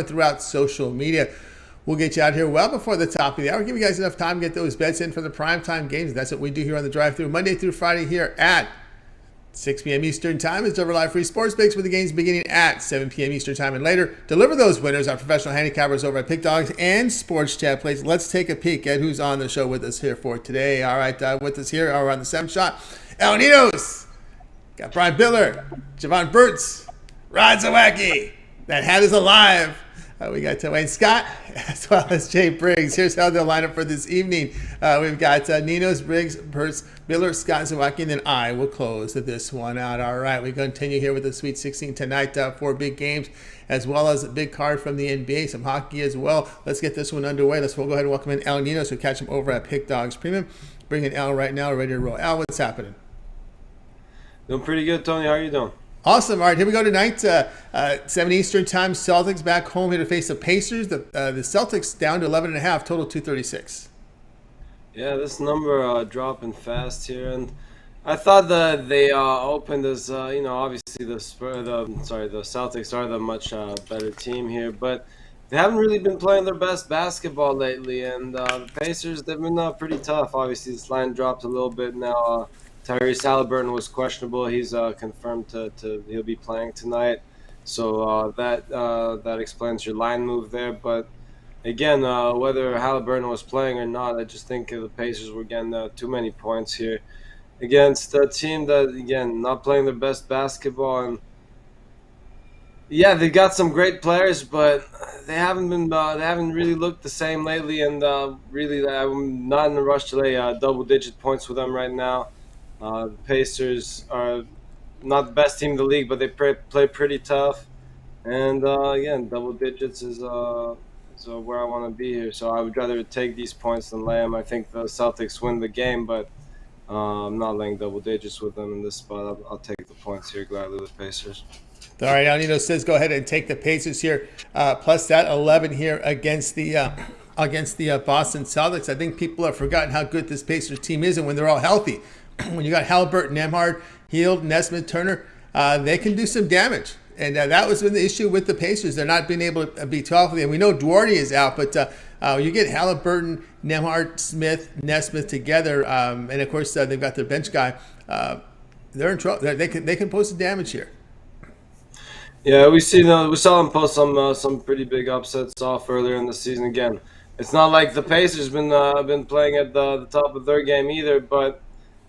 throughout social media. We'll get you out here well before the top of the hour. Give you guys enough time to get those bets in for the primetime games. That's what we do here on the drive-thru Monday through Friday here at 6 p.m. Eastern Time. It's Dover Live Free Sports Picks with the games beginning at 7 p.m. Eastern Time and later. Deliver those winners, our professional handicappers over at Pick Dogs and Sports Chat Plays. Let's take a peek at who's on the show with us here for today. All right, with us here are on the 7th shot, Ninos. Got Brian Bitler, Jovan Burts, Zawacky. That hat is alive. We got Wayne Scott as well as Jay Briggs. Here's how they'll line up for this evening. We've got Ninos, Briggs, Burts, Bitler, Scott, Zawacky, and then I will close this one out. All right, we continue here with the Sweet 16 tonight. 4 big games as well as a big card from the NBA, some hockey as well. Let's get this one underway. We'll go ahead and welcome in Al Ninos. We'll catch him over at Pick Dogs Premium. Bringing Al right now, ready to roll. Al, what's happening? Doing pretty good, Tony. How are you doing? Awesome. All right, here we go tonight. 7 Eastern Time. Celtics back home here to face the Pacers. The Celtics down to 11.5, total 236. Yeah, this number dropping fast here, and I thought that they opened as obviously the Celtics are the much better team here, but they haven't really been playing their best basketball lately, and the Pacers, they've been pretty tough. Obviously, this line dropped a little bit now. Tyrese Halliburton was questionable. He's confirmed he'll be playing tonight, so that explains your line move there. But again, whether Halliburton was playing or not, I just think the Pacers were getting too many points here against a team that, again, not playing their best basketball. And yeah, they got some great players, but they haven't really looked the same lately. And really, I'm not in a rush to lay double-digit points with them right now. The Pacers are not the best team in the league, but they play pretty tough. And again, double digits is where I want to be here. So I would rather take these points than lay them. I think the Celtics win the game, but I'm not laying double digits with them in this spot. I'll take the points here gladly with Pacers. All right, Alnino says go ahead and take the Pacers here, plus that 11 here against the Boston Celtics. I think people have forgotten how good this Pacers team is, and when they're all healthy. When you got Halliburton, Nembhard, Hield, Nesmith, Turner, they can do some damage. And that was the issue with the Pacers. They're not being able to be healthy. And we know Duarte is out, but you get Halliburton, Nembhard, Smith, Nesmith together, and of course they've got their bench guy. They're in trouble. They can pose some damage here. Yeah, we saw them post some pretty big upsets off earlier in the season. Again, it's not like the Pacers been playing at the top of their game either, but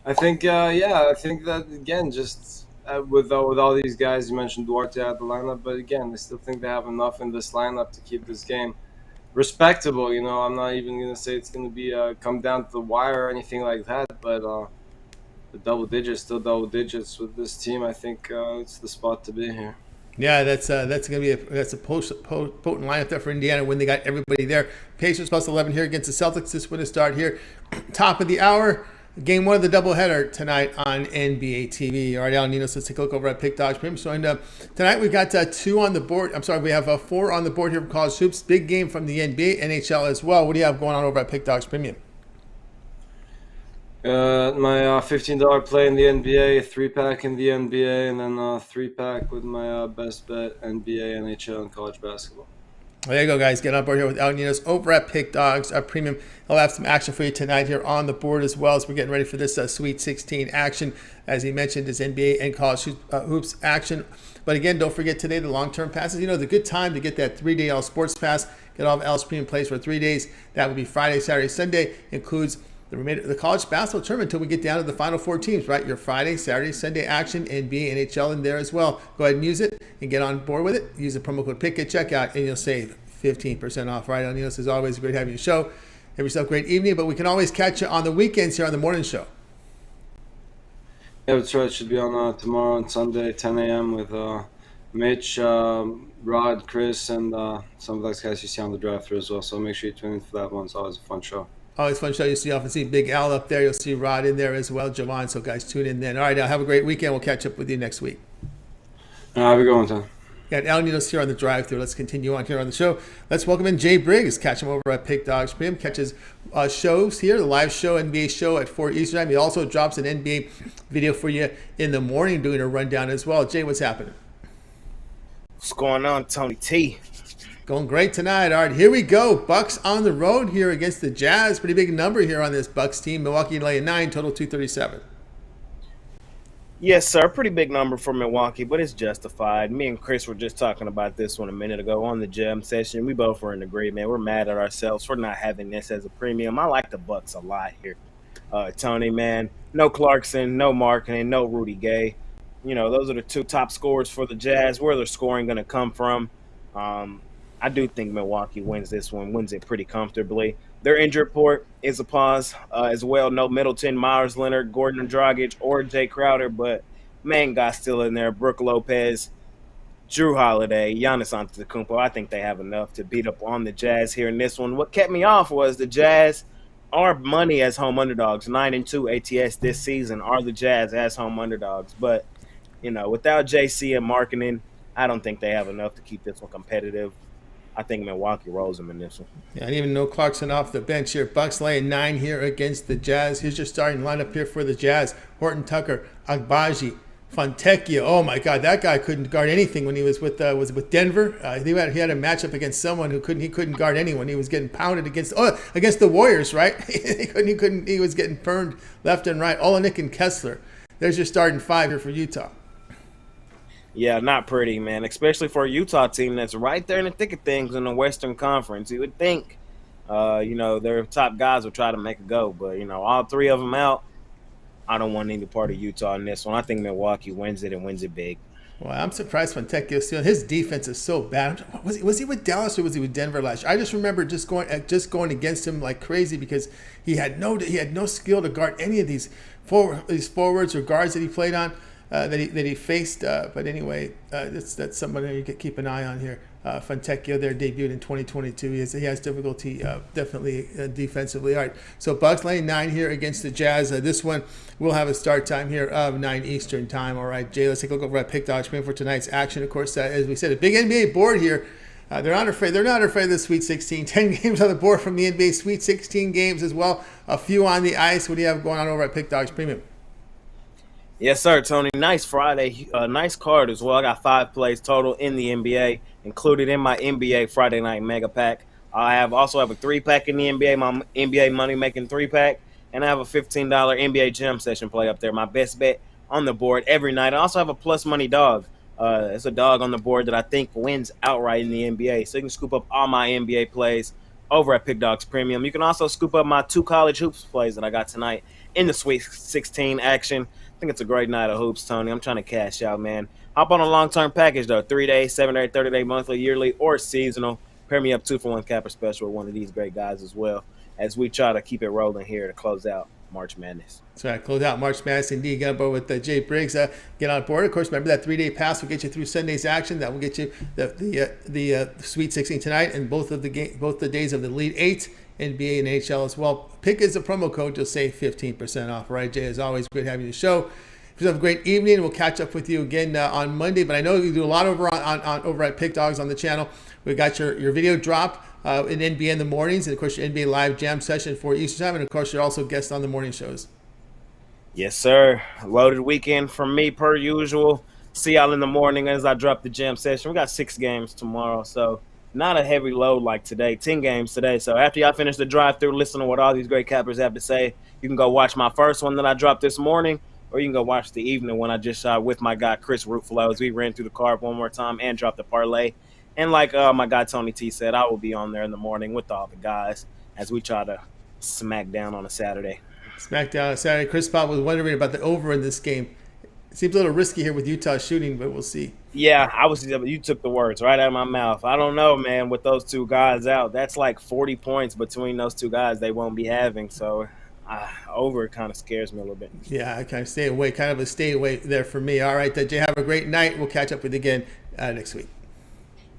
I think that again, just with all these guys, you mentioned Duarte out of the lineup, but again, I still think they have enough in this lineup to keep this game respectable. I'm not even gonna say it's gonna be come down to the wire or anything like that, but the double digits with this team. I think it's the spot to be here. Yeah, that's gonna be a potent lineup there for Indiana when they got everybody there. Pacers plus 11 here against the Celtics. This one to start here, top of the hour. Game 1 of the doubleheader tonight on NBA TV. All right, Al Ninos, let's take a look over at Pick Dogs Premium. So, tonight we've got 2 on the board. I'm sorry, we have 4 on the board here for college hoops. Big game from the NBA, NHL as well. What do you have going on over at Pick Dogs Premium? My $15 play in the NBA, 3-pack in the NBA, and then 3-pack with my best bet NBA, NHL, and college basketball. There you go, guys. Get on board here with Al Ninos over at Pick Dogs Premium. I'll have some action for you tonight here on the board as well as we're getting ready for this Sweet 16 action. As he mentioned, is NBA and college hoops action. But again, don't forget today the long-term passes. The good time to get that 3-day All Sports Pass. Get all of Al's premium plays for 3 days. That would be Friday, Saturday, Sunday. Includes the remainder of the college basketball tournament until we get down to the final 4 teams, right? Your Friday, Saturday, Sunday action, NBA, NHL in there as well. Go ahead and use it and get on board with it. Use the promo code PICK at checkout and you'll save 15% off. Right, Ninos, as always, great having you show. Have yourself a great evening, but we can always catch you on the weekends here on the morning show. Yeah, that's right. It should be on tomorrow and Sunday, 10 a.m. with Mitch, Rod, Chris, and some of those guys you see on the drive-thru as well. So make sure you tune in for that one. It's always a fun show. Always fun show. You see often see Big Al up there. You'll see Rod in there as well, Jovan. So guys, tune in then. All right, now have a great weekend. We'll catch up with you next week. Have a good one, Tom. Got Al Ninos here on the drive-thru. Let's continue on here on the show. Let's welcome in Jay Briggs. Catch him over at Pick Dogs Premium. Catches shows here, the live show, NBA show at 4 Eastern time. He also drops an NBA video for you in the morning, doing a rundown as well. Jay, what's happening? What's going on, Tony T? Going great tonight. All right, here we go. Bucks on the road here against the Jazz. Pretty big number here on this Bucks team. Milwaukee laying 9, total 237. Yes, sir. Pretty big number for Milwaukee, but it's justified. Me and Chris were just talking about this one a minute ago on the gym session. We both were in agreement. We're mad at ourselves for not having this as a premium. I like the Bucks a lot here. Tony, man, no Clarkson, no Markkanen, no Rudy Gay. Those are the two top scorers for the Jazz. Where their scoring going to come from? I do think Milwaukee wins this one, wins it pretty comfortably. Their injury report is a pause as well. No Middleton, Myers Leonard, Gordon Dragic, or Jay Crowder, but man got still in there. Brook Lopez, Drew Holiday, Giannis Antetokounmpo. I think they have enough to beat up on the Jazz here in this one. What kept me off was the Jazz are money as home underdogs. 9-2 ATS this season are the Jazz as home underdogs. But, without JC and Markkanen, I don't think they have enough to keep this one competitive. I think Milwaukee rolls them in this one. Yeah, I didn't even know Clarkson off the bench here. Bucks laying 9 here against the Jazz. Here's your starting lineup here for the Jazz. Horton Tucker, Agbaji, Fontecchio. Oh my God, that guy couldn't guard anything when he was with Denver. He had a matchup against someone who couldn't guard anyone. He was getting pounded against the Warriors, right? He was getting burned left and right. Olenek and Kessler. There's your starting 5 here for Utah. Yeah, not pretty, man, especially for a Utah team that's right there in the thick of things in the Western Conference. You would think, their top guys would try to make a go, but, all 3 of them out, I don't want any part of Utah in this one. I think Milwaukee wins it and wins it big. Well, I'm surprised Fontecchio still. His defense is so bad. Was he with Dallas or was he with Denver last year? I just remember just going against him like crazy because he had no skill to guard any of these forwards or guards that he played on. That he faced, but anyway, that's somebody you could keep an eye on here. Fontecchio there debuted in 2022. He has difficulty definitely defensively. All right, so Bucks laying 9 here against the Jazz. This one will have a start time here of 9 Eastern time. All right, Jay, let's take a look over at Pick Dodge for tonight's action. Of course, as we said, a big NBA board here. They're not afraid of the Sweet 16. 10 games on the board from the NBA Sweet 16 games as well. A few on the ice. What do you have going on over at Pick Dodge Premium? Yes, sir, Tony. Nice Friday. Nice card as well. I got 5 plays total in the NBA, included in my NBA Friday Night Mega Pack. I also have a 3-pack in the NBA, my NBA Money Making 3-pack, and I have a $15 NBA Gym Session play up there. My best bet on the board every night. I also have a plus money dog. It's a dog on the board that I think wins outright in the NBA. So you can scoop up all my NBA plays over at Pick Dogs Premium. You can also scoop up my 2 college hoops plays that I got tonight in the Sweet 16 action. I think it's a great night of hoops, Tony. I'm trying to cash out, man. Hop on a long-term package, though. 3-day, 7-day, 30-day, monthly, yearly, or seasonal. Pair me up 2-for-1 capper special with one of these great guys as well as we try to keep it rolling here to close out March Madness. That's right. Close out March Madness. Indeed. Get on board with Jay Briggs. Get on board. Of course, remember that 3-day pass will get you through Sunday's action. That will get you the Sweet 16 tonight and both the days of the Elite 8, NBA and NHL as well. Pick is a promo code. You'll save 15% off. Right, Jay? As always, great having you on the show. Have a great evening. We'll catch up with you again on Monday. But I know you do a lot over at Pick Dogs on the channel. We got your video drop in NBA in the mornings, and of course your NBA live jam session for Eastern time, and of course you're also guest on the morning shows. Yes, sir. Loaded weekend from me per usual. See y'all in the morning as I drop the jam session. We got 6 games tomorrow, so not a heavy load like today. 10 games today. So after y'all finish the drive-through, listen to what all these great cappers have to say. You can go watch my first one that I dropped this morning, or you can go watch the evening one I just shot with my guy Chris Ruffalo as we ran through the card one more time and dropped the parlay. And like my guy Tony T said, I will be on there in the morning with all the guys as we try to smack down on a Saturday. Smackdown on Saturday. Chris Pop was wondering about the over in this game. It seems a little risky here with Utah shooting, but we'll see. Yeah, you took the words right out of my mouth. I don't know, man, with those 2 guys out. That's like 40 points between those 2 guys they won't be having. So over kind of scares me a little bit. Yeah, I kind of stay away there for me. All right, Jay, have a great night. We'll catch up with you again next week.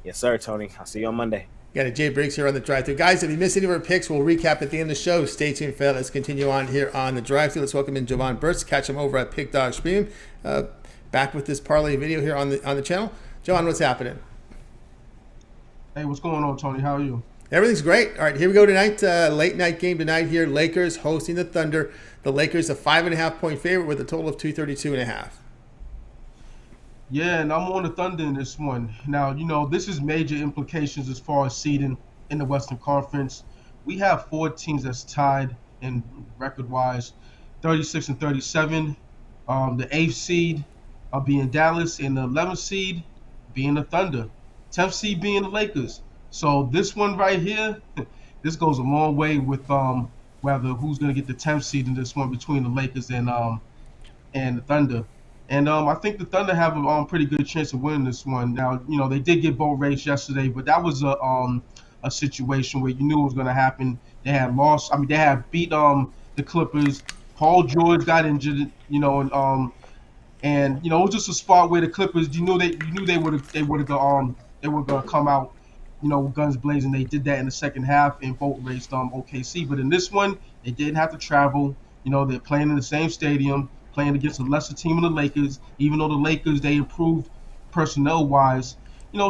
Yes, sir, Tony. I'll see you on Monday. Got a Jay Briggs here on the drive-thru. Guys, if you missed any of our picks, we'll recap at the end of the show. Stay tuned for that. Let's continue on here on the drive-thru. Let's welcome in Jovan Burts. Catch him over at Pick Dog Stream. Back with this parlay video here on the channel. Jovan, what's happening? Hey, what's going on, Tony? How are you? Everything's great. All right, here we go tonight. Late night game tonight here. Lakers hosting the Thunder. The Lakers a 5.5 point favorite with a total of 232.5. Yeah, and I'm on the Thunder in this one. Now, this is major implications as far as seeding in the Western Conference. We have four teams that's tied in record-wise, 36 and 37. The eighth seed being Dallas, and the 11th seed being the Thunder, 10th seed being the Lakers. So this one right here, this goes a long way with whether who's going to get the 10th seed in this one between the Lakers and the Thunder. And I think the Thunder have a pretty good chance of winning this one. Now, they did get boat race yesterday, but that was a situation where you knew it was going to happen. They had lost. I mean, they had beat the Clippers. Paul George got injured, and it was just a spot where the Clippers, they were gonna come out, guns blazing. They did that in the second half and boat raced OKC. But in this one, they didn't have to travel. They're playing in the same stadium, playing against a lesser team in the Lakers. Even though the Lakers, they improved personnel wise.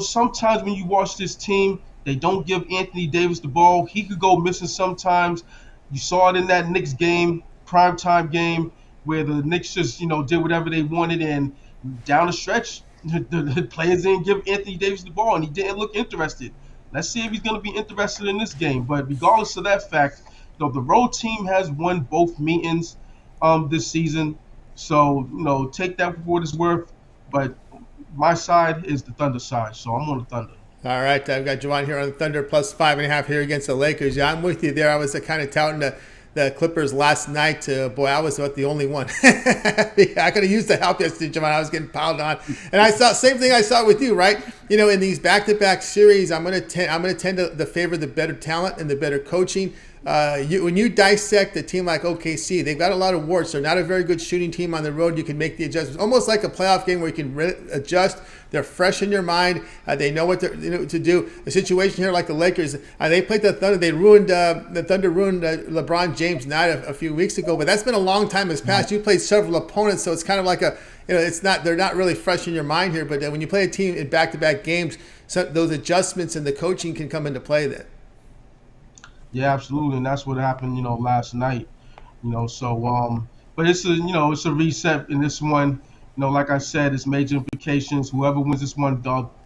Sometimes when you watch this team, they don't give Anthony Davis the ball. He could go missing sometimes. You saw it in that Knicks game, primetime game, where the Knicks just, did whatever they wanted, and down the stretch, the players didn't give Anthony Davis the ball, and he didn't look interested. Let's see if he's going to be interested in this game. But regardless of that fact, the road team has won both meetings this season. So, take that for what it's worth. But my side is the Thunder side, so I'm on the Thunder. All right, I've got Jovan here on the Thunder plus 5.5 here against the Lakers. Yeah, I'm with you there. I was kind of touting the Clippers last night. Boy, I was about the only one. I could have used the help yesterday, Jovan. I was getting piled on, and I saw same thing I saw with you, right? In these back-to-back series, I'm going to tend to favor the better talent and the better coaching. When you dissect a team like OKC, they've got a lot of warts. They're not a very good shooting team on the road. You can make the adjustments, almost like a playoff game where you can adjust. They're fresh in your mind. They know what to do. A situation here like the Lakers, they played the Thunder. The Thunder ruined LeBron James' night a few weeks ago, but that's been a long time has passed. You played several opponents, so it's kind of like they're not really fresh in your mind here. But when you play a team in back-to-back games, those adjustments and the coaching can come into play there. Yeah, absolutely, and that's what happened, last night. But it's a reset in this one. Like I said, it's major implications. Whoever wins this one,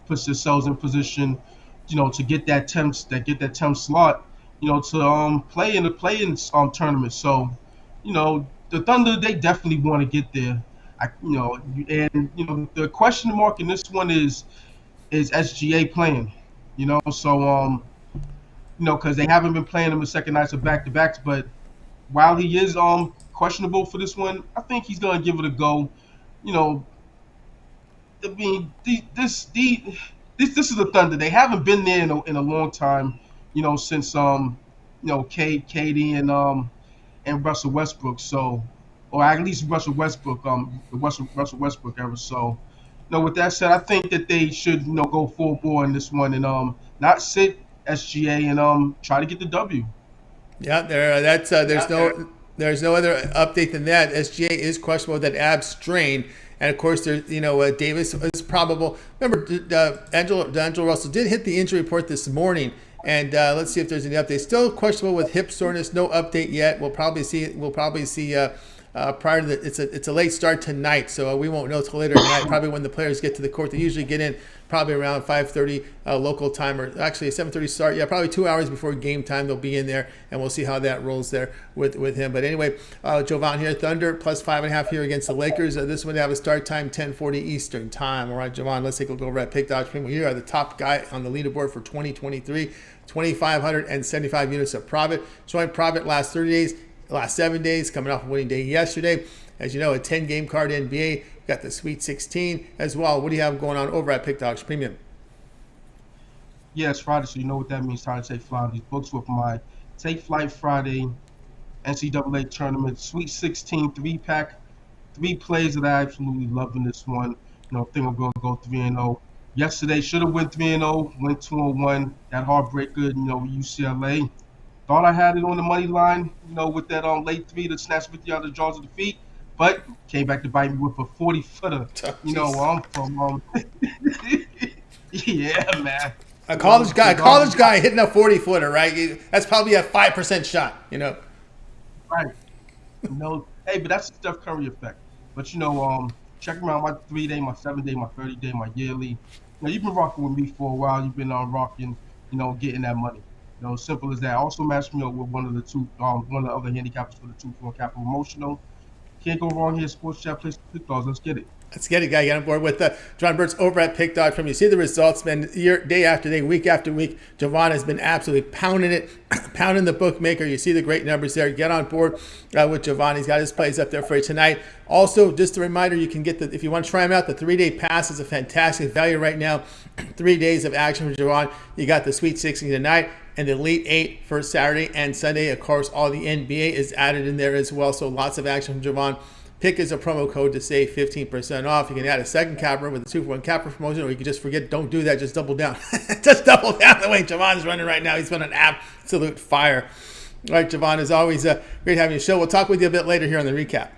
puts themselves in position, to get that 10th slot, to play in the play-in tournament. So, the Thunder, they definitely want to get there. The question mark in this one is SGA playing, so because they haven't been playing him the second nights of back-to-backs. But while he is questionable for this one, I think he's gonna give it a go. I mean, this is the Thunder. They haven't been there in a long time, since KD and Russell Westbrook. So, or at least Russell Westbrook, the Russell Westbrook era. So, with that said, I think that they should go full bore in this one and not sit SGA and try to get the W. Yeah, there's no other update than that. SGA is questionable with that ab strain, and of course there's Davis is probable. Remember, D'Angelo Russell did hit the injury report this morning, and let's see if there's any update. Still questionable with hip soreness. No update yet. We'll probably see. Prior to it's a late start tonight, so we won't know till later tonight. Probably when the players get to the court. They usually get in probably around 5:30 local time, or actually a 7:30 start. Yeah, probably 2 hours before game time they'll be in there, and we'll see how that rolls there with him. But anyway, Jovan here, Thunder plus 5.5 here against the Lakers. This one they have a start time 10:40 Eastern time. All right, Jovan, let's take a look over at Pick Dodge Premium. You are the top guy on the leaderboard for 2023, 2,575 units of profit. Showing profit last 30 days. Last 7 days, coming off a winning day yesterday. As you know, a 10-game card NBA. We've got the Sweet 16 as well. What do you have going on over at Pick Dogs Premium? Yeah, it's Friday, so you know what that means. Time to take flight on these books with my Take Flight Friday NCAA tournament Sweet 16 3-pack. 3 plays that I absolutely love in this one. I think I'm going to go 3-0. Yesterday, should have went 3-0, went 2-1. That heartbreaker, UCLA. Thought I had it on the money line, with that late 3 to snatch 50 out of the jaws of defeat, but came back to bite me with a 40-footer. I'm from yeah, man. A college guy hitting a 40-footer, right? That's probably a 5% shot, Right. Hey, but that's the Steph Curry effect. But check me out, my 3-day, my 7-day, my 30-day, my yearly. You've been rocking with me for a while. You've been rocking, getting that money. Simple as that. Also match me up with one of the other handicappers for the 2-4 Capital Promotional. Can't go wrong here. Sports Chat plays Pick Dogs. Let's get it. Let's get it, guy. Get on board with Jovan Burts over at Pick Dog. From you see the results, man. Day after day, week after week, Jovan has been absolutely pounding it, pounding the bookmaker. You see the great numbers there. Get on board with Jovan. He's got his plays up there for you tonight. Also, just a reminder, you can get if you want to try him out, the 3-day pass is a fantastic value right now. 3 days of action for Jovan. You got the Sweet 16 tonight and the Elite 8 for Saturday and Sunday. Of course, all the NBA is added in there as well. So lots of action from Jovan. Pick is a promo code to save 15% off. You can add a second capper with a 2-for-1 capper promotion, or you can just forget, don't do that, just double down. Just double down the way Jovan's running right now. He's been an absolute fire. All right, Jovan, as always, great having you show. We'll talk with you a bit later here on the recap.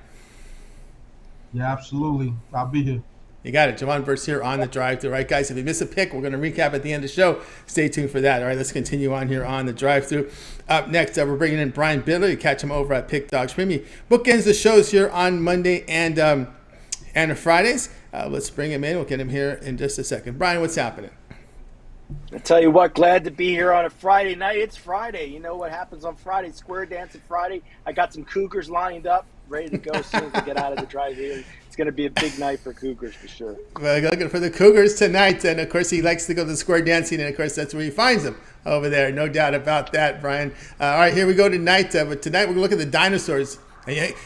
Yeah, absolutely. I'll be here. You got it. Jovan Burts here on the drive-thru. All right, guys, if you miss a pick, we're going to recap at the end of the show. Stay tuned for that. All right, let's continue on here on the drive-thru. Up next, we're bringing in Brian Bitler. You catch him over at Pick Dogs Premium. Bookends the shows here on Monday and Fridays. Let's bring him in. We'll get him here in just a second. Brian, what's happening? I tell you what, glad to be here on a Friday night. It's Friday. You know what happens on Friday? Square dancing Friday. I got some Cougars lined up, ready to go as soon as we get out of the drive-in. It's going to be a big night for Cougars for sure. Well, looking for the Cougars tonight, and of course he likes to go to the square dancing, and of course that's where he finds them over there. No doubt about that, Brian. All right, here we go tonight. But tonight we're going to look at the dinosaurs.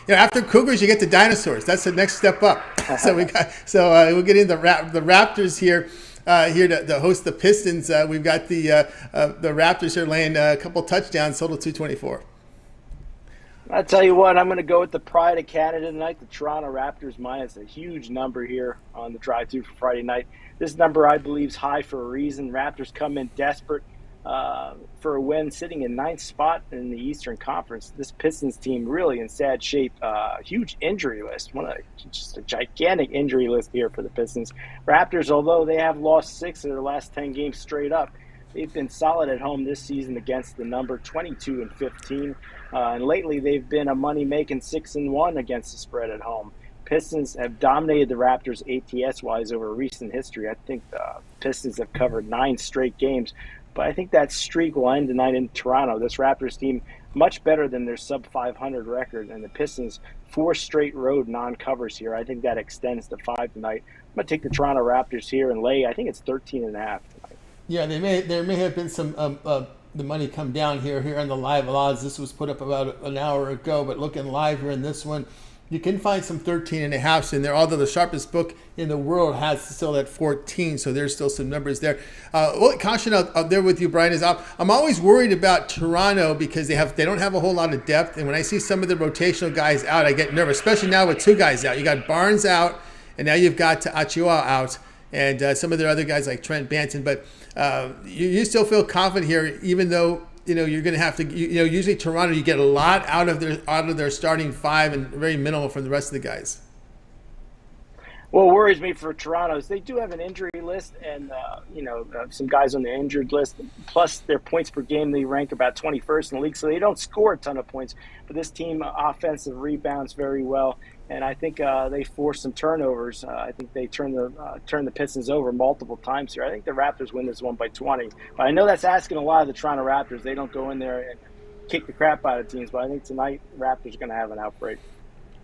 After Cougars, you get the dinosaurs. That's the next step up. So we'll get into the Raptors here. Here to host the Pistons. We've got the Raptors here laying a couple touchdowns, total 224. I tell you what, I'm going to go with the pride of Canada tonight, the Toronto Raptors minus a huge number here on the drive-thru for Friday night. This number, I believe, is high for a reason. Raptors come in desperate for a win, sitting in 9th spot in the Eastern Conference. This Pistons team really in sad shape. Huge injury list. Just a gigantic injury list here for the Pistons. Raptors, although they have lost 6 of their last 10 games straight up, they've been solid at home this season against the number 22-15. And lately, they've been a money-making 6-1 against the spread at home. Pistons have dominated the Raptors ATS-wise over recent history. I think the Pistons have covered 9 straight games. But I think that streak will end tonight in Toronto. This Raptors team, much better than their sub-500 record. And the Pistons, 4 straight road non-covers here. I think that extends to 5 tonight. I'm going to take the Toronto Raptors here and lay, I think it's 13.5 tonight. Yeah, there may have been some the money come down here on the live odds. This was put up about an hour ago, but looking live here in this one, you can find some 13.5s in there, although the sharpest book in the world has still at 14, so there's still some numbers there. Caution out there with you, Brian, is I'm always worried about Toronto because they don't have a whole lot of depth, and when I see some of the rotational guys out, I get nervous, especially now with 2 guys out. You got Barnes out, and now you've got Achua out, and some of their other guys like Trent Banton, but you still feel confident here, even though you're going to have to. Usually Toronto, you get a lot out of their starting 5 and very minimal from the rest of the guys. What worries me for Toronto is they do have an injury list, and some guys on the injured list. Plus, their points per game, they rank about 21st in the league, so they don't score a ton of points. But this team offensive rebounds very well, and I think they force some turnovers. I think they turn the Pistons over multiple times here. I think the Raptors win this one by 20. But I know that's asking a lot of the Toronto Raptors. They don't go in there and kick the crap out of teams. But I think tonight Raptors are going to have an outbreak.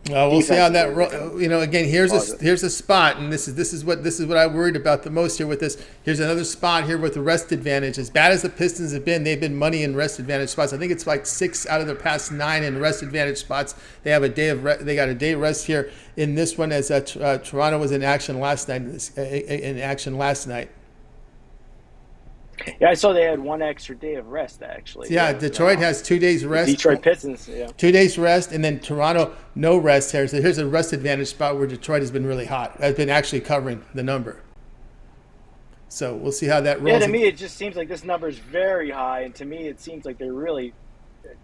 Well, we'll see how that. Again, here's a spot, and this is what I worried about the most here with this. Here's another spot here with the rest advantage. As bad as the Pistons have been, they've been money in rest advantage spots. I think it's like 6 out of their past 9 in rest advantage spots. They have they got a day rest here in this one, as Toronto was in action last night. Yeah, I saw they had 1 extra day of rest, actually. Yeah, Detroit has 2 days rest. Detroit Pistons, yeah. 2 days rest, and then Toronto, no rest here. So here's a rest advantage spot where Detroit has been really hot. Has been actually covering the number. So we'll see how that rolls. Yeah, to me, it just seems like this number is very high, and to me, it seems like they're really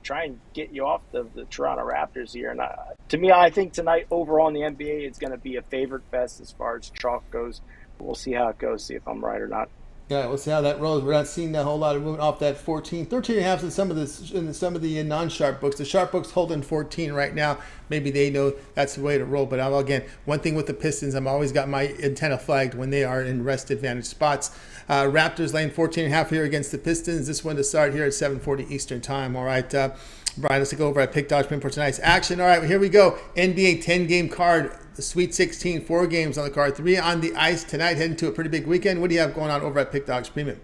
trying to get you off the Toronto Raptors here. And to me, I think tonight, overall in the NBA, it's going to be a favorite fest as far as chalk goes. We'll see how it goes, see if I'm right or not. Yeah, we'll see how that rolls. We're not seeing a whole lot of movement off that 14, 13 and a half in some of the non-sharp books. The sharp books holding 14 right now. Maybe they know that's the way to roll. But again, one thing with the Pistons, I've always got my antenna flagged when they are in rest advantage spots. Raptors laying 14 and a half here against the Pistons. This one to start here at 7:40 Eastern time. All right, Brian, let's go over at Pick Dodge Pin for tonight's action. All right, here we go. NBA 10-game card. The Sweet 16, 4 games on the card, 3 on the ice tonight, heading to a pretty big weekend. What do you have going on over at Pick Dogs Premium?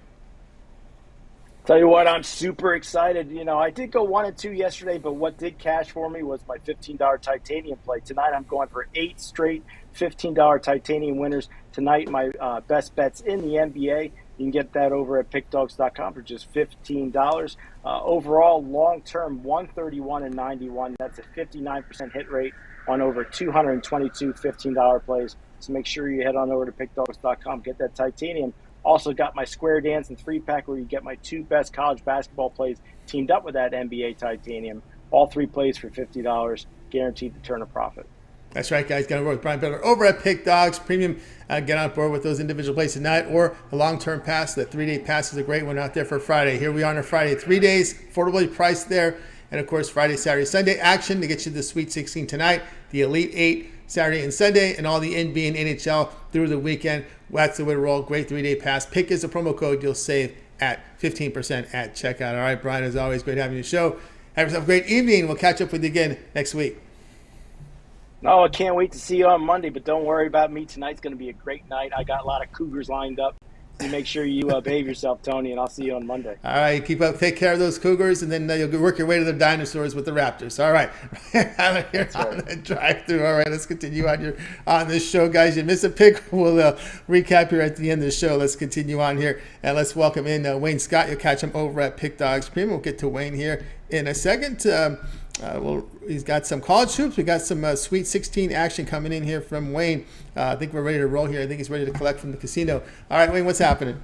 Tell you what, I'm super excited. I did go 1 and 2 yesterday, but what did cash for me was my $15 titanium play. Tonight, I'm going for 8 straight $15 titanium winners. Tonight, my best bets in the NBA. You can get that over at pickdogs.com for just $15. Overall, long-term, 131 and 91. That's a 59% hit rate on over 222 $15 plays. So make sure you head on over to pickdogs.com, get that titanium. Also got my Square Dance and 3-pack where you get my 2 best college basketball plays teamed up with that NBA titanium. All 3 plays for $50, guaranteed to turn a profit. That's right, guys. Get on board with Brian Bitler over at Pick Dogs Premium. Get on board with those individual plays tonight or a long-term pass. The 3-day pass is a great one out there for Friday. Here we are on a Friday. 3 days, affordably priced there. And, of course, Friday, Saturday, Sunday action to get you the Sweet 16 tonight, the Elite 8 Saturday and Sunday, and all the NBA and NHL through the weekend. That's the way to roll. Great 3-day pass. Pick is a promo code. You'll save at 15% at checkout. All right, Brian, as always, great having you on the show. Have yourself a great evening. We'll catch up with you again next week. No, I can't wait to see you on Monday, but don't worry about me. Tonight's going to be a great night. I got a lot of Cougars lined up. You make sure you behave yourself, Tony, and I'll see you on Monday. All right, keep up, take care of those Cougars, and then you'll work your way to the dinosaurs with the Raptors. All right, here on the drive-through. All right, let's continue on this show, guys. You miss a pick, we'll recap here at the end of the show. Let's continue on here, and let's welcome in Wayne Scott. You'll catch him over at Pick Dogs Premium. We'll get to Wayne here in a second. He's got some college hoops. We got some Sweet 16 action coming in here from Wayne. I think we're ready to roll here. I think he's ready to collect from the casino. All right, Wayne, what's happening?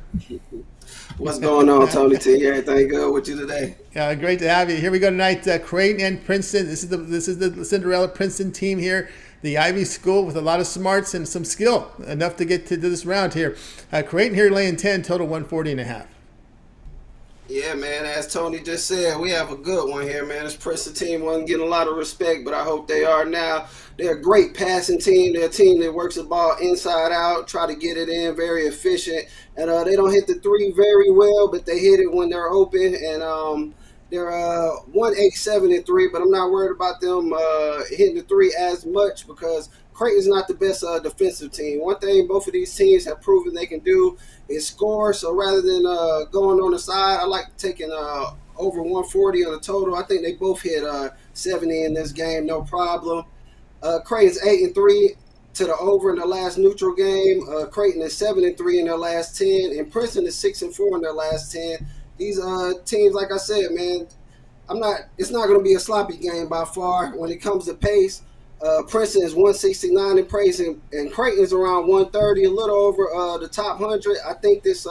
What's going on, Tony T? Everything good with you today? Great to have you. Here we go tonight. Creighton and Princeton. This is the Cinderella Princeton team here. The Ivy School with a lot of smarts and some skill, enough to get to this round here. Creighton here laying 10, total 140.5. Yeah, man, as Tony just said, we have a good one here, man. This Princeton team wasn't getting a lot of respect, but I hope they are now. They're a great passing team. They're a team that works the ball inside out, try to get it in, very efficient. And they don't hit the 3 very well, but they hit it when they're open. And they're 187 and 3, but I'm not worried about them hitting the 3 as much because Creighton's not the best defensive team. One thing both of these teams have proven they can do is score. So rather than going on the side, I like taking over 140 on the total. I think they both hit 70 in this game, no problem. Creighton's 8 and 3 to the over in the last neutral game. Creighton is 7 and 3 in their last 10, and Princeton is 6 and 4 in their last 10. These teams, like I said, man, it's not going to be a sloppy game by far when it comes to pace. Princeton is 169 in pace, and Creighton is around 130, a little over the top 100. I think this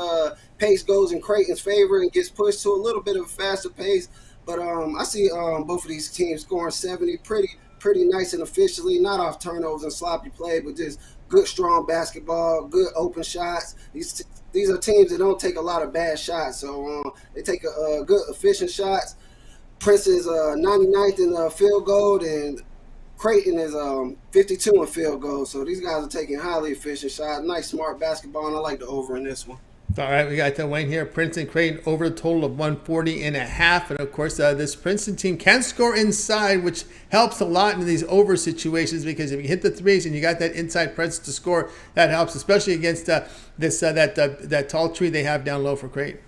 pace goes in Creighton's favor and gets pushed to a little bit of a faster pace. But I see both of these teams scoring 70 pretty nice and efficiently, not off turnovers and sloppy play, but just good, strong basketball, good open shots. These are teams that don't take a lot of bad shots, so they take a good, efficient shots. Princeton is 99th in field goal, and Creighton is 52 in field goal, so these guys are taking highly efficient shots. Nice, smart basketball, and I like the over in this one. All right, we got Wayne here. Princeton, Creighton over the total of 140.5. And, of course, this Princeton team can score inside, which helps a lot in these over situations because if you hit the threes and you got that inside presence to score, that helps, especially against that tall tree they have down low for Creighton.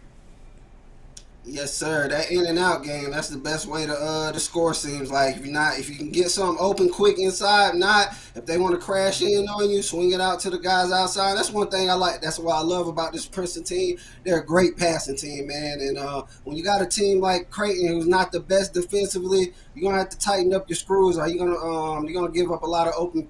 Yes, sir. That in and out game, that's the best way to score, seems like. If you can get something open quick inside, if they want to crash in on you, swing it out to the guys outside. That's one thing I like. That's what I love about this Princeton team. They're a great passing team, man. And when you got a team like Creighton who's not the best defensively, you're gonna have to tighten up your screws, or you're gonna give up a lot of open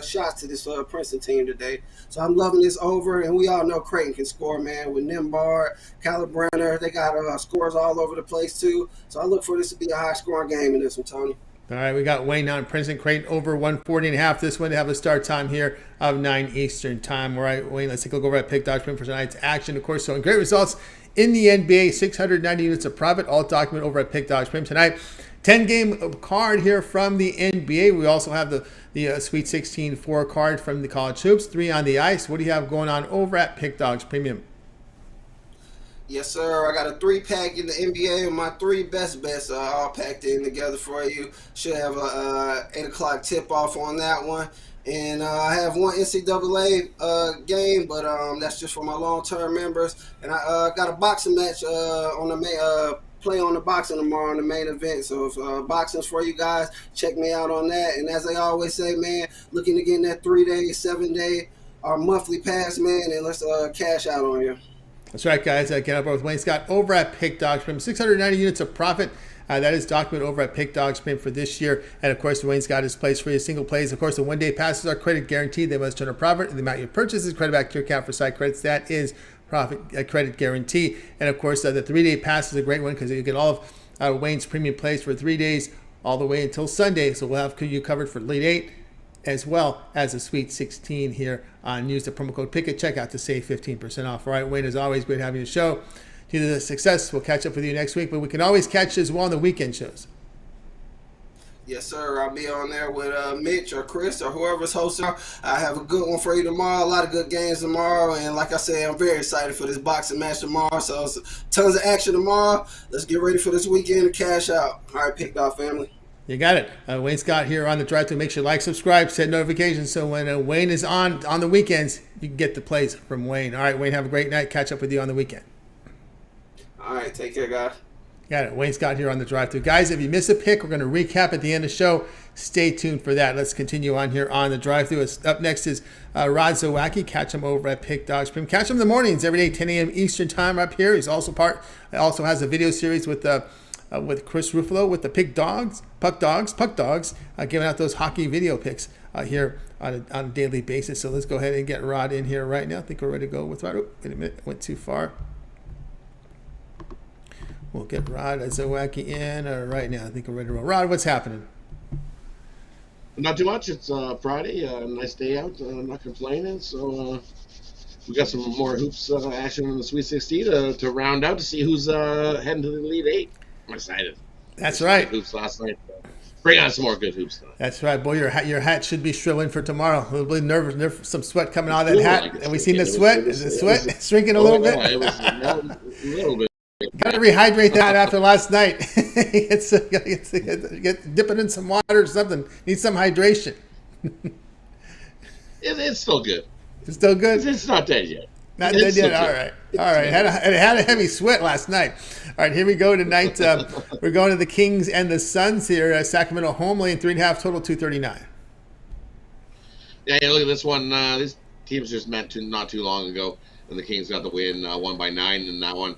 shots to this Princeton team today. So I'm loving this over, and we all know Creighton can score, man, with Nimbard, Calibrenner. They got scores all over the place too. So I look for this to be a high-scoring game in this one, Tony. All right, we got Wayne down in Princeton, Creighton over 140.5. This one to have a start time here of 9 Eastern time. All right, Wayne, let's take a look over at Pick Dodge for tonight's action. Of course, so great results in the NBA, 690 units of profit, all document over at Pick Dodge Prim tonight. 10-game card here from the NBA. We also have the Sweet 16 4 card from the college hoops, 3 on the ice. What do you have going on over at Pick Dogs Premium? Yes, sir. I got a 3-pack in the NBA with my 3 best bets all packed in together for you. Should have a 8 o'clock tip-off on that one. And I have one NCAA game, but that's just for my long-term members. And I got a boxing match on the main play on the boxing tomorrow in the main event. So if boxing's for you guys, check me out on that. And as I always say, man, looking to get in that 3-day, 7-day, or monthly pass, man, and let's cash out on you. That's right, guys. Get up with Wayne Scott over at Pick Dogs Premium. 690 units of profit. That is documented over at Pick Dogs Premium for this year. And, of course, Wayne Scott is placed for your single plays. Of course, the one-day passes are credit guaranteed. They must turn a profit. The amount you purchase is credit back to your account for site credits. That is profit credit guarantee. And, of course, the 3-day pass is a great one because you get all of Wayne's premium plays for 3 days all the way until Sunday. So we'll have you covered for Elite 8 as well as a Sweet 16 here on. Use the promo code PICK at checkout to save 15% off. All right, Wayne, as always, great having you on the show. To the success, we'll catch up with you next week, but we can always catch you as well on the weekend shows. Yes, sir. I'll be on there with Mitch or Chris or whoever's hosting. I have a good one for you tomorrow. A lot of good games tomorrow. And like I said, I'm very excited for this boxing match tomorrow. So tons of action tomorrow. Let's get ready for this weekend to cash out. All right, Pick Dog family. You got it. Wayne Scott here on the drive to. Make sure you like, subscribe, set notifications so when Wayne is on the weekends, you can get the plays from Wayne. All right, Wayne, have a great night. Catch up with you on the weekend. All right, take care, guys. Got it. Wayne Scott here on the drive through. Guys, if you miss a pick, we're going to recap at the end of the show. Stay tuned for that. Let's continue on here on the drive through. Up next is Rod Zawacky. Catch him over at Pick Dogs Premium. Catch him in the mornings every day, 10 a.m. Eastern time up here. He's also has a video series with Chris Ruffalo with the Puck Dogs, giving out those hockey video picks here on a daily basis. So let's go ahead and get Rod in here right now. I think we're ready to go with Rod. Oh, wait a minute, went too far. We'll get Rod Zawacky in right now. I think we're ready to roll. Rod, what's happening? Not too much. It's Friday. Nice day out. I'm not complaining. So we got some more hoops action in the Sweet 16 to round out to see who's heading to the Elite 8. I'm excited. That's right. Hoops last night. Bring on some more good hoops tonight. That's right, boy. Your hat should be shrilling for tomorrow. A little bit nervous, some sweat coming out of that hat. Have we seen the sweat? Is the sweat shrinking a little bit? It was a little bit. Got to rehydrate that after last night. Dip it in some water or something. Need some hydration. It's still good. It's still good? It's not dead yet. Not dead yet. All right. It had a heavy sweat last night. All right, here we go tonight. We're going to the Kings and the Suns here. Sacramento home lane 3.5, total 239. Yeah, look at this one. These teams just met not too long ago. And the Kings got the win, won by 9 in that one,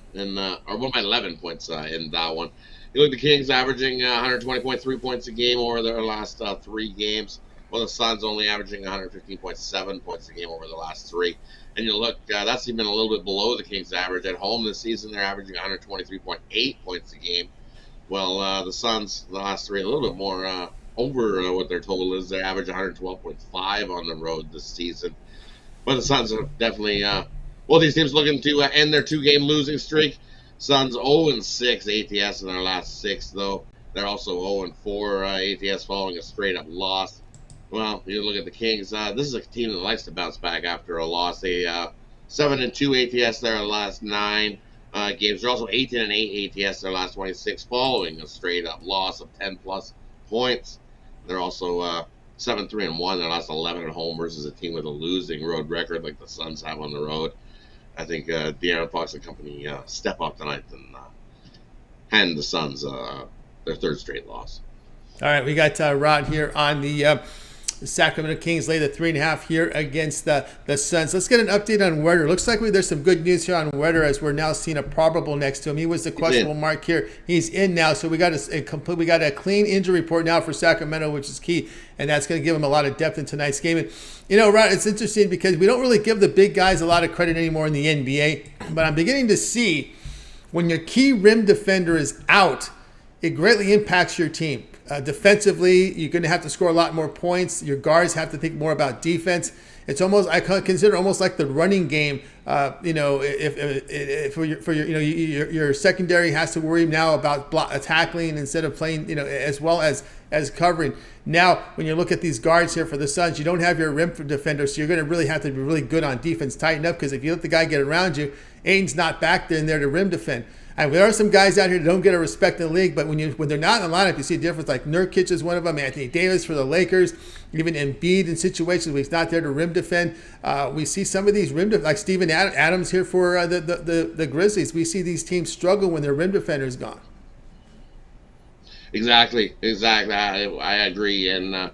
or won by 11 points in that one. You look at the Kings averaging 120.3 points a game over their last 3 games, while the Suns only averaging 115.7 points a game over the last 3. And you look, that's even a little bit below the Kings' average. At home this season, they're averaging 123.8 points a game. Well, the Suns, the last 3, a little bit more over what their total is. They average 112.5 on the road this season. But the Suns are definitely... Well, these teams looking to end their 2-game losing streak. Suns 0-6 ATS in their last 6, though. They're also 0-4 ATS following a straight-up loss. Well, you look at the Kings. This is a team that likes to bounce back after a loss. They 7-2 ATS their last 9 games. They're also 18-8 ATS their last 26 following a straight-up loss of 10-plus points. They're also 7-3-1 their last 11 at home versus a team with a losing road record like the Suns have on the road. I think De'Aaron Fox and company step up tonight and hand the Suns their 3rd straight loss. All right, we got Rod here on the Sacramento Kings lay the 3.5 here against the Suns. Let's get an update on Werder. Looks like there's some good news here on Werder as we're now seeing a probable next to him. He was the questionable mark here. He's in now, so we got a clean injury report now for Sacramento, which is key, and that's going to give him a lot of depth in tonight's game. And, you know, Rod, it's interesting because we don't really give the big guys a lot of credit anymore in the NBA, but I'm beginning to see when your key rim defender is out, it greatly impacts your team. defensively, you're going to have to score a lot more points. Your guards have to think more about defense. It's almost, I consider almost like the running game. If for your secondary has to worry now about tackling instead of playing, as well as covering. Now, when you look at these guards here for the Suns, you don't have your rim defender, so you're going to really have to be really good on defense, tighten up, because if you let the guy get around you, Aiden's not back there and there to rim defend. And there are some guys out here that don't get a respect in the league, but when they're not in the lineup, you see a difference. Like Nurkic is one of them, Anthony Davis for the Lakers, even Embiid in situations where he's not there to rim defend. We see some of these like Steven Adams here for the Grizzlies. We see these teams struggle when their rim defender is gone. Exactly. I agree. And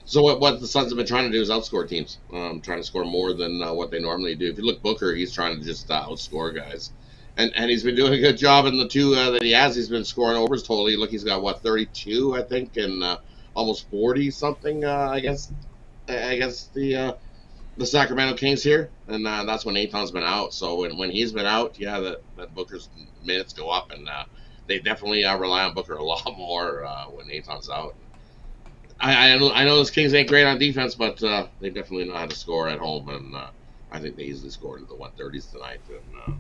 so what the Suns have been trying to do is outscore teams, trying to score more than what they normally do. If you look Booker, he's trying to just outscore guys. And he's been doing a good job in the two that he has. He's been scoring over his total. Look, he's got 32, I think, and almost 40 something against the Sacramento Kings here. And that's when Ayton's been out. So when he's been out, that Booker's minutes go up, and they definitely rely on Booker a lot more when Ayton's out. I know those Kings ain't great on defense, but they definitely know how to score at home, and I think they easily scored into the 130s tonight. And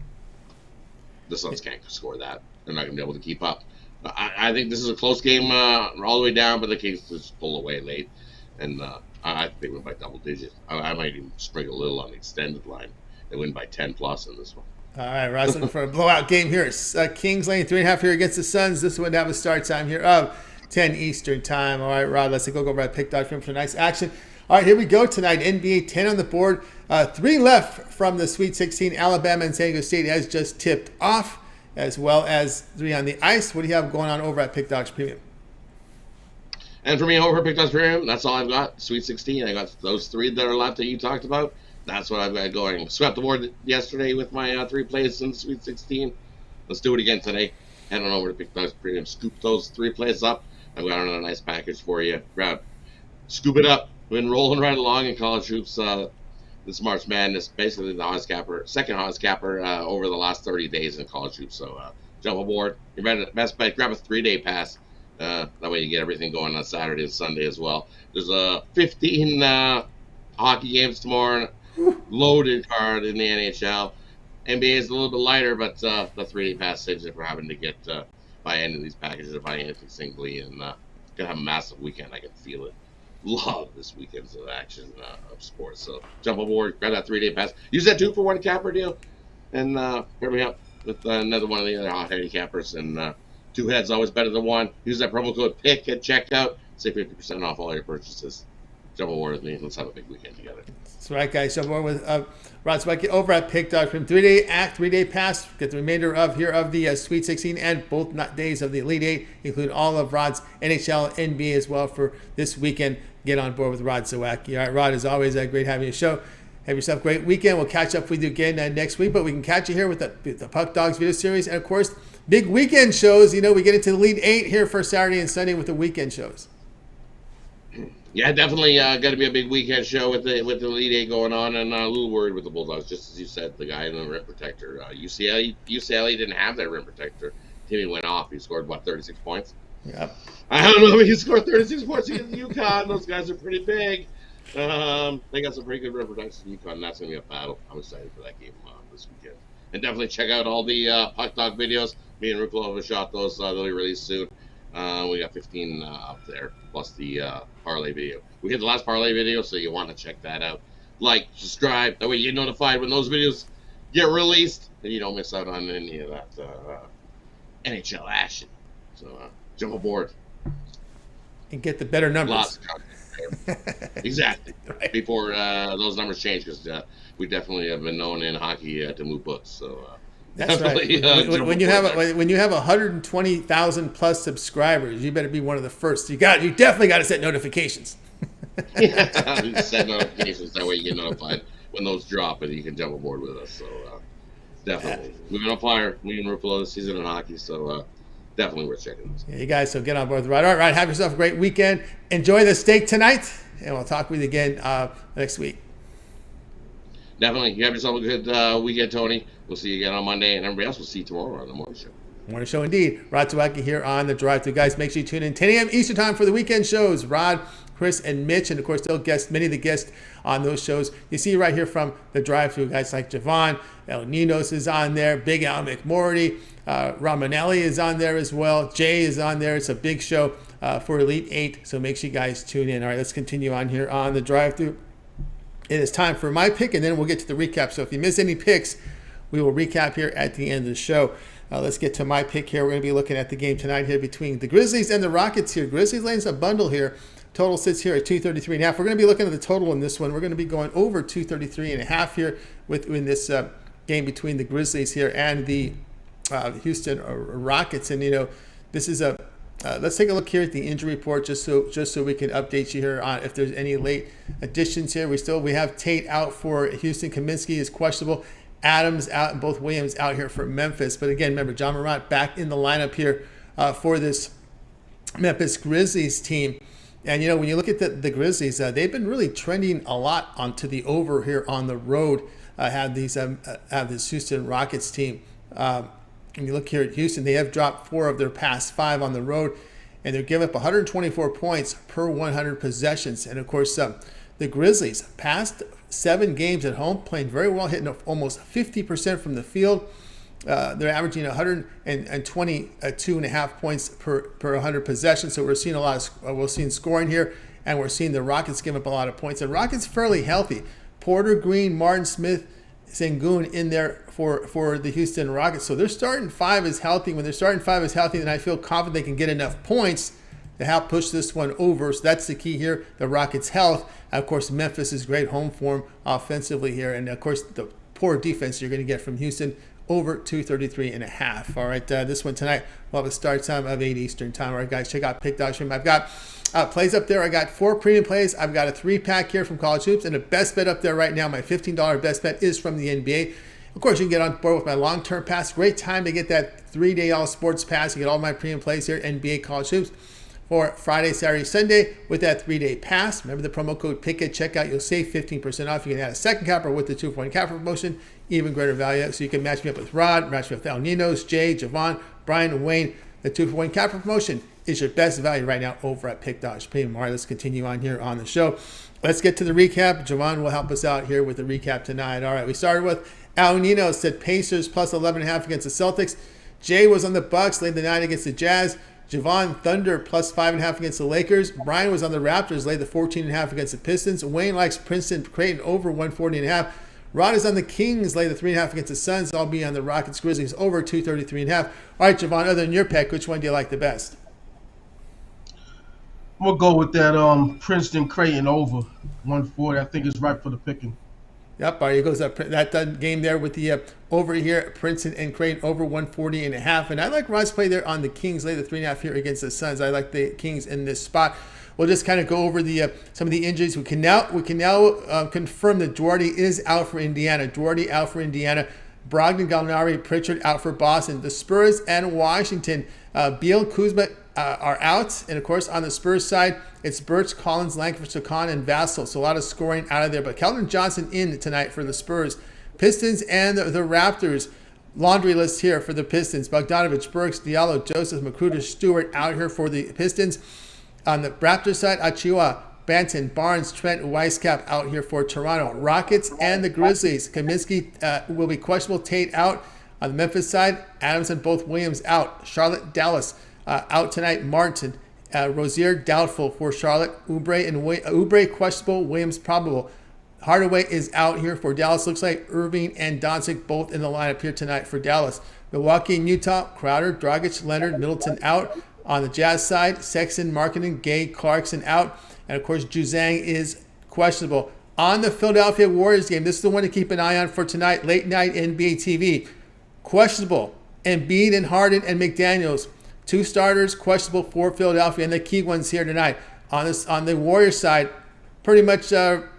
the Suns can't score that. They're not going to be able to keep up. I think this is a close game all the way down, but the Kings just pull away late. And I think they win by double digits. I might even sprinkle a little on the extended line. They win by 10 plus in this one. All right, Rod's looking for a blowout game here. Kings laying 3.5 here against the Suns. This one have a start time here of 10 Eastern time. All right, Rod, let's go over at pick.com for nice action. All right, here we go tonight. NBA 10 on the board. 3 left from the Sweet 16. Alabama and San Diego State has just tipped off, as well as 3 on the ice. What do you have going on over at Pick Dogs Premium? And for me, over at Pick Dogs Premium, that's all I've got. Sweet 16. I got those 3 that are left that you talked about. That's what I've got going. Swept the board yesterday with my 3 plays in the Sweet 16. Let's do it again today. Head on over to Pick Dogs Premium. Scoop those 3 plays up. I've got a nice package for you. Scoop it up. We've been rolling right along in college hoops. This March Madness, basically the second hottest capper over the last 30 days in college hoops. So jump aboard. You're ready to best bet. Grab a 3-day pass. That way you get everything going on Saturday and Sunday as well. There's 15 hockey games tomorrow. Loaded card in the NHL. NBA is a little bit lighter, but the 3-day pass saves it for having to get buy any of these packages or buy anything singly, and gonna have a massive weekend. I can feel it. Love this weekend's action of sports. So jump aboard, grab that 3-day pass. Use that 2-for-1 capper deal, and pair me up with another one of the other hot handicappers. And 2 heads always better than 1. Use that promo code PICK at checkout. Save 50% off all your purchases. Jump aboard with me. Let's have a big weekend together. That's right, guys. Jump aboard with Rod Zawacky over at Pick.com. 3-day pass. Get the remainder of the Sweet 16 and both days of the Elite 8, including all of Rod's NHL, NBA as well for this weekend. Get on board with Rod Zawacky. All right, Rod, as always, great having you on the show. Have yourself a great weekend. We'll catch up with you again next week, but we can catch you here with the Puck Dogs video series. And, of course, big weekend shows. We get into the Elite 8 here for Saturday and Sunday with the weekend shows. Yeah, definitely going to be a big weekend show with the Elite 8 going on, and a little worried with the Bulldogs, just as you said, the guy in the rim protector. UCLA didn't have that rim protector. Timmy went off. He scored, 36 points? Yep. I don't know if he scored 36 points against UConn. Those guys are pretty big. They got some pretty good rim protection in UConn. That's going to be a battle. I'm excited for that game this weekend. And definitely check out all the Puck Dog videos. Me and Ruplo have shot those. They'll be released soon. We got 15 up there, plus the parlay video. We hit the last parlay video, so you want to check that out. Like, subscribe. That way you get notified when those videos get released, and you don't miss out on any of that NHL action. So jump aboard. And get the better numbers. Lots of content. Exactly. Right. Before those numbers change, because we definitely have been known in hockey to move books. So that's right. When you have 120,000 plus subscribers, you better be one of the first. You definitely got to set notifications. Yeah, set notifications. That way you get notified when those drop, and you can jump aboard with us. So definitely, we've been on fire. Me and Ruplo this season in hockey. So definitely worth checking this. Yeah, you guys. So get on board with the ride. All right, have yourself a great weekend. Enjoy the steak tonight, and we'll talk with you again next week. Definitely. You have yourself a good weekend, Tony. We'll see you again on Monday, and everybody else will see you tomorrow on the morning show. Morning show indeed. Rod Zawacky here on the Drive Thru. Guys, make sure you tune in 10 a.m. Eastern time for the weekend shows. Rod, Chris, and Mitch, and of course, they'll guest many of the guests on those shows. You see right here from the Drive Thru, guys like Jovan, Ninos is on there, Big Al McMorty, Ramonelli is on there as well. Jay is on there. It's a big show for Elite 8, so make sure you guys tune in. All right, let's continue on here on the Drive Thru. It is time for my pick, and then we'll get to the recap. So if you miss any picks, we will recap here at the end of the show. Let's get to my pick here. We're going to be looking at the game tonight here between the Grizzlies and the Rockets here. Grizzlies laying a bundle here. Total sits here at 233.5. We're going to be looking at the total in this one. We're going to be going over 233.5 here in this game between the Grizzlies here and the Houston Rockets. And, this is a let's take a look here at the injury report just so we can update you here on if there's any late additions here. We have Tate out for Houston. Kaminsky is questionable. Adams out and both Williams out here for Memphis. But again, remember, John Morant back in the lineup here for this Memphis Grizzlies team. And, when you look at the Grizzlies, they've been really trending a lot onto the over here on the road. Have this Houston Rockets team. And you look here at Houston, they have dropped 4 of their past 5 on the road. And they're giving up 124 points per 100 possessions. And, of course, the Grizzlies, past 7 games at home, playing very well, hitting almost 50% from the field. They're averaging 122.5 points per 100 possessions. So we're seeing we're seeing scoring here, and we're seeing the Rockets give up a lot of points. The Rockets fairly healthy. Porter, Green, Martin, Smith, Sengun in there for the Houston Rockets. So their starting 5 is healthy. When their starting 5 is healthy, then I feel confident they can get enough points to help push this one over. So that's the key here, the Rockets' health. And of course, Memphis is great home form offensively here. And of course, the poor defense you're going to get from Houston, over 233.5. All right, this one tonight, we'll have a start time of 8 Eastern time. All right, guys, check out Pick.stream. I've got plays up there. I got 4 premium plays. I've got a 3-pack here from College Hoops, and a best bet up there right now. My $15 best bet is from the NBA. Of course, you can get on board with my long-term pass. Great time to get that 3-day all sports pass. You get all my premium plays here, NBA College Hoops, for Friday, Saturday, Sunday with that 3-day pass. Remember the promo code PICK at checkout. You'll save 15% off. You can add a second capper with the 2-point capper promotion, even greater value. So you can match me up with Rod, match me up with El Ninos, Jay, Jovan, Brian, and Wayne. The 2-point capper promotion is your best value right now over at Pick.stream. All right, let's continue on here on the show. Let's get to the recap. Jovan will help us out here with the recap tonight. All right, we started with El Ninos said Pacers plus 11.5 against the Celtics. Jay was on the Bucks, laid the 9 against the Jazz. Jovan, Thunder plus 5.5 against the Lakers. Brian was on the Raptors, laid the 14.5 against the Pistons. Wayne likes Princeton, Creighton over 140.5. Rod is on the Kings, laid the 3.5 against the Suns. I'll be on the Rockets, Grizzlies over 233.5. All right, Jovan, other than your pick, which one do you like the best? I'm gonna go with that Princeton Creighton over 140. I think it's right for the picking. Yep, all right, it goes up that game there with the over here, Princeton and Creighton over 140.5. And I like Rod's play there on the Kings, lay the 3.5 here against the Suns. I like the Kings in this spot. We'll just kind of go over the some of the injuries. We can now confirm that Duarte is out for Indiana. Duarte out for Indiana. Brogdon, Gallinari, Pritchard out for Boston. The Spurs and Washington. Beal, Kuzma are out. And, of course, on the Spurs side, it's Burts, Collins, Langford, Sakan, and Vassell. So a lot of scoring out of there. But Keldon Johnson in tonight for the Spurs. Pistons and the Raptors. Laundry list here for the Pistons. Bogdanovich, Burks, Diallo, Joseph, Magruder, Stewart out here for the Pistons. On the Raptors side, Achiuwa, Banton, Barnes, Trent, Weisskap out here for Toronto. Rockets and the Grizzlies. Kaminsky will be questionable. Tate out. On the Memphis side, Adams and both Williams out. Charlotte, Dallas out tonight. Martin, Rozier doubtful for Charlotte. Oubre questionable. Williams probable. Hardaway is out here for Dallas. Looks like Irving and Doncic both in the lineup here tonight for Dallas. Milwaukee and Utah, Crowder, Dragic, Leonard, Middleton out. On the Jazz side, Sexton, Markkanen, Gay, Clarkson out. And, of course, Juzang is questionable. On the Philadelphia Warriors game, this is the one to keep an eye on for tonight, late night NBA TV. Questionable, Embiid and Harden and McDaniels. 2 starters, questionable for Philadelphia. And the key ones here tonight. On the Warriors side, pretty much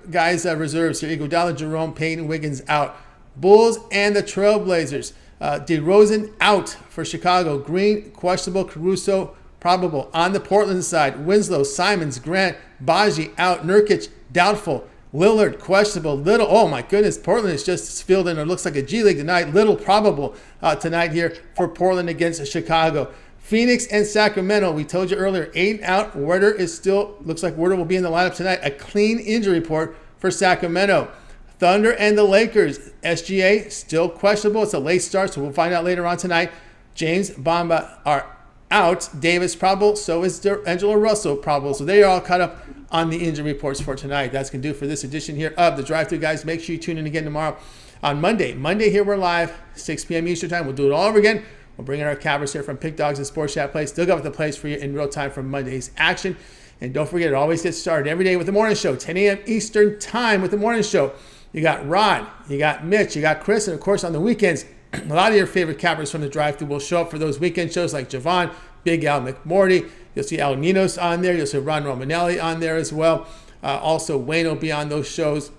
guys reserves here. Iguodala, Jerome, Payton, Wiggins out. Bulls and the Trailblazers. DeRozan out for Chicago. Green, questionable. Caruso, probable. On the Portland side, Winslow, Simons, Grant, Baji out. Nurkic, doubtful. Lillard, questionable. Little, oh my goodness, Portland is just fielding, it looks like a G League tonight. Little probable tonight here for Portland against Chicago. Phoenix and Sacramento, we told you earlier, 8 out. Werder is still, looks like Werder will be in the lineup tonight. A clean injury report for Sacramento. Thunder and the Lakers, SGA still questionable. It's a late start, so we'll find out later on tonight. James Bamba are out. Davis probable, so is Angelo Russell probable. So they are all caught up on the injury reports for tonight. That's going to do for this edition here of the Drive-Thru, guys. Make sure you tune in again tomorrow on Monday. Monday here we're live, 6 p.m. Eastern time. We'll do it all over again. We'll bring in our cameras here from Pick Dogs and Sports Chat Play. Still got the plays for you in real time from Monday's action. And don't forget, it always gets started every day with the morning show, 10 a.m. Eastern time with the morning show. You got Rod, you got Mitch, you got Chris, and of course on the weekends, a lot of your favorite cappers from the Drive-Thru will show up for those weekend shows like Jovan, Big Al McMorty. You'll see Al Ninos on there. You'll see Ron Romanelli on there as well. Also, Wayne will be on those shows.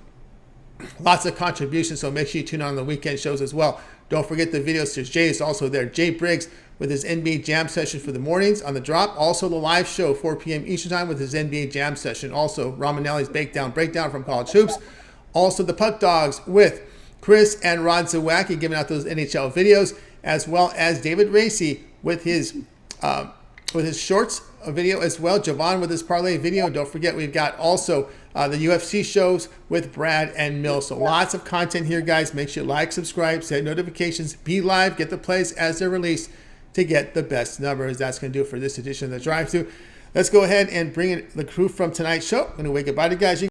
Lots of contributions, so make sure you tune on the weekend shows as well. Don't forget the videos. Jay is also there. Jay Briggs with his NBA Jam session for the mornings on the drop. Also the live show, 4 p.m. Eastern time with his NBA Jam session. Also Romanelli's Breakdown from College Hoops. Also the Puck Dogs with Chris and Rod Zawacky giving out those NHL videos, as well as David Racy with his shorts video as well. Jovan with his parlay video. Don't forget, we've got also the UFC shows with Brad and Mill. So lots of content here, guys. Make sure you like, subscribe, set notifications, be live, get the plays as they're released to get the best numbers. That's going to do it for this edition of the Drive-Thru. Let's go ahead and bring in the crew from tonight's show. I'm going to wave goodbye to you guys.